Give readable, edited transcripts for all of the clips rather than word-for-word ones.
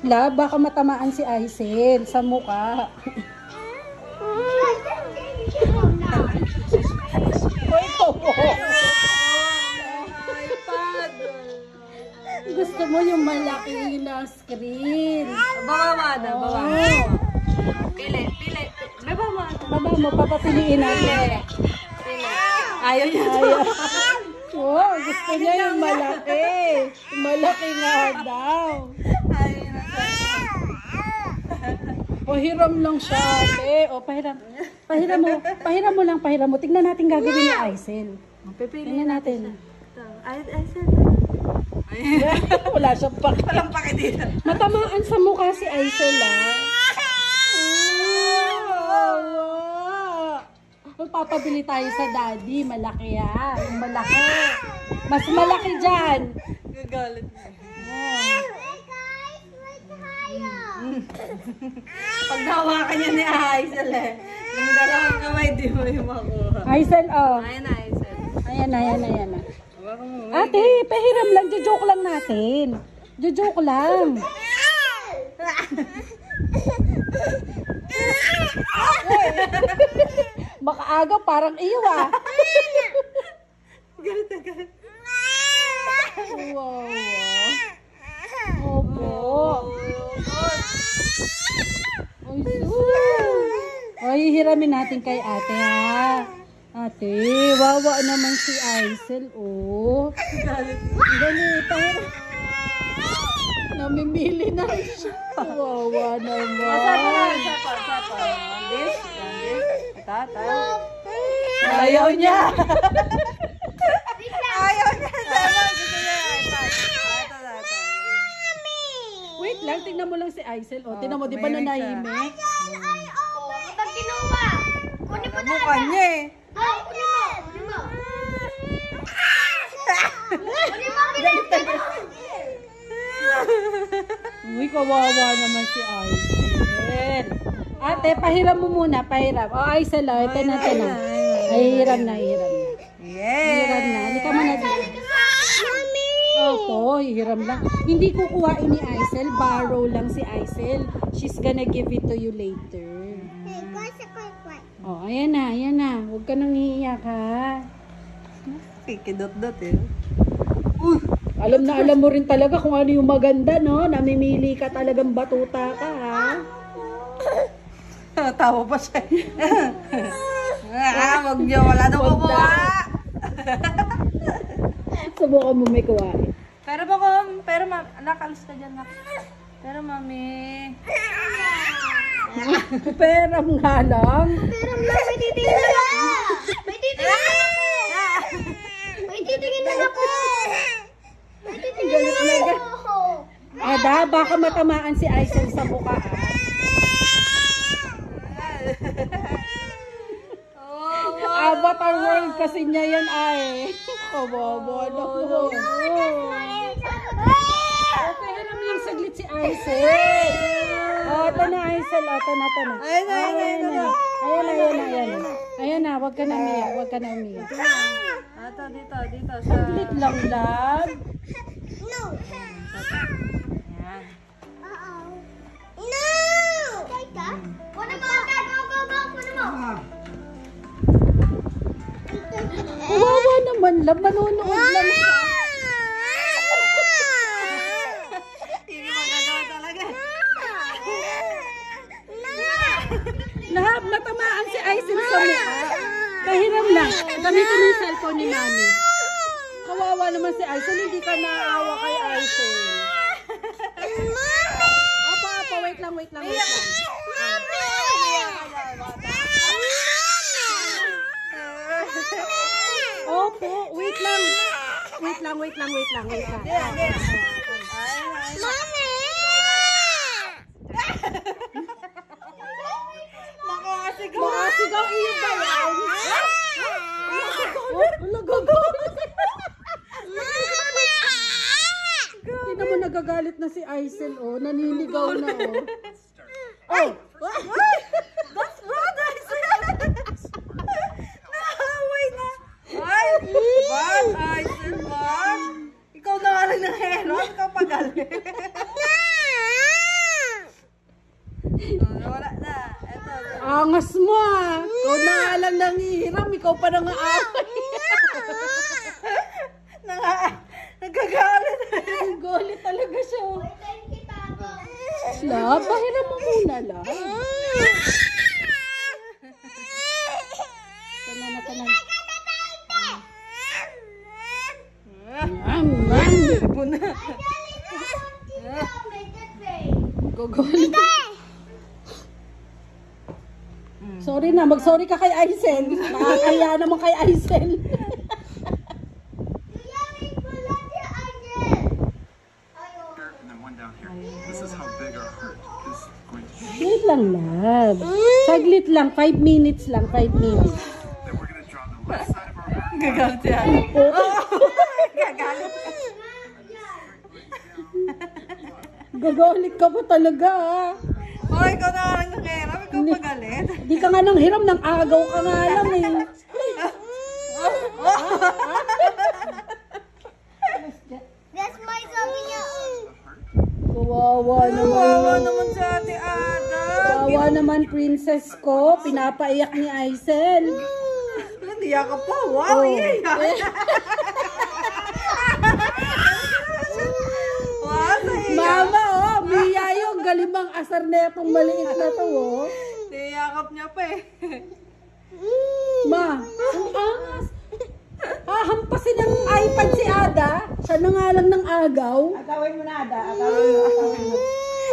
love, baka matamaan si Aisel sa mukha. Hoy, ito mo. Gusto mo yung malaki na screen. Bawa na, bawa. Pili. Baba mo, papapiliin natin. Ayaw niya. Oh, gusto niya yung malaki. Yung malaki nga daw. O, hiram lang siya, ate. O, pahiram. Pahiram mo. Tignan natin gagawin ni Aisel. Tignan natin. Wala siyang pake. Walang pake dito. Matamaan sa mukha si Aisel, ah. Magpapabili tayo sa daddy. Malaki yan. Yung malaki. Mas malaki dyan. Gagalit na. Pag nahawakan niya ni Aisel yung dalawang kamay di mo yung makuha. Aisel, oh. Ayan na, Aisel. Ayan na. Hawakan mo. Ate, pahiram lang. Jojoke lang natin. Jojoke lang. Makaaga parang iyo, ah. Galit na galit. Wow. Opo. Ay, hiramin natin kay ate, ha. Ate, wawa naman si Aisel, oh. Galit. Dali, pahiram. Namimili na siya. Wawa naman. Sapa. This. Tata. Ayaw niya. Ayaw niya. Sama. Gusto niya. Ito. Wait lang, tignan mo lang si Aisel. O, tignan mo, di ba nanahimik? Mukha niya eh. Uy, kawawa naman si Aisel. Ate, pahiram mo muna, pahiram. O, Aisel, o, ito na. Ay, hiram na. Hiram na. Halika mo na dito. Opo, hiram lang. Hindi kukuhain ni Aisel, borrow lang si Aisel. She's gonna give it to you later. O, ayan na. Huwag ka nang iiyak, ha? Kikidot-dot eh. Alam mo rin talaga kung ano yung maganda, no? Namimili ka talagang batuta ka, ha? Tawa pa siya. Wag niyo. Wala na kukuha. Subukan mo may kuhain. Pero anak, alis ka dyan, nak. Pero mami. Peram nga lang. Galit na galit. Ada, baka matamaan si Aisel sa mukha, ha? Avatar World kasi niya yan, ay. Kawawa na po. Okay, hiram lang saglit si Aisel. O, ito na, Aisel. O, ito na. Ayan na, huwag ka na umiyak. Dito. Saglit lang, love. Kawawa naman, love. Manonood lang siya. Hindi magagawa talaga. Lahat, natamaan si Aisel sa mukha. Pahiram lang. Gamitin mo yung cellphone ni Mami. Kawawa naman si Aisel, hindi ka naawa kay Aisel. Apa, wait lang. Opo, wait lang. Makasigaw iyo ba yan? Nagagalit. Tingnan mo, nagagalit na si Aisel, oh. Naniligaw na, oh. Ay! That's bad, Aisel! Nakahaway na! Ay! Bad, Aisel, bad! Ikaw na nga lang ng hero, ikaw pagalit. angas mo ah. Ikaw na nga lang nangihiram, ikaw pa nangaaway. Nagkagalit. Galit talaga siya. La, pahiram mo muna la. Tanan. Buna. Gogol. Sorry na, mag-sorry ka kay Aisel. Nakakaya naman kay Aisel. And then one down here. This is how big our heart is going to be. Wait lang, love. Saglit lang, 5 minutes lang, 5 minutes. Then we're going to draw the left side of our heart. Gagalit siya. Gagalit. Gagalit ka pa talaga ah. Oh, ikaw na nga lang nangiram. Ikaw pagalit. Di ka nga nang hiram, nang agaw ka nga lang eh. That's my sabinya. Kawawa naman. Kawawa naman si Ate Ada. Kawawa naman princess ko. Pinapaiyak ni Aisel. Hindi ka pa. Wow, Oh. yeah. Wow, naiyak. Mama oh, Mia yung galimang asar na itong maliit na to oh. Niyakap niya pa eh. Ma, ang angas. Hahampasin ng iPad si Ada. Siya na nga lang ng agaw. Agawin mo na, Ada. Agawin mo.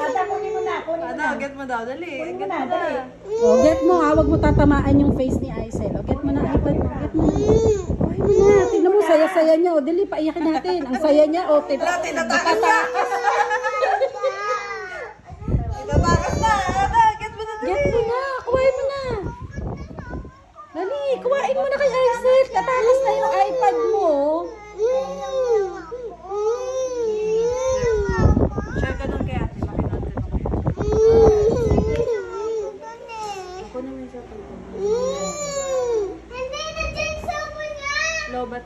Ada, kunin mo na. Ada, get mo daw. Dali. Kunin mo Get na, mo dali. na. O, get mo ha. Huwag mo tatamaan yung face ni Aisel. O, get mo na iPad mo. Get mo na. Ay mo na. Tingnan mo, saya-saya niya. O, dali, paiyakin natin. Ang saya niya. O, Wala, tinatakas na. Tinatakas na. Ada, get mo na. Dali. Get mo na. Kuhain mo na. Dali, kuhain mo na kay Aisel. Tatakas na yung iPad mo. Share ka doon kay Ate. Makinon ka doon. And then the thing's over there. Lobat.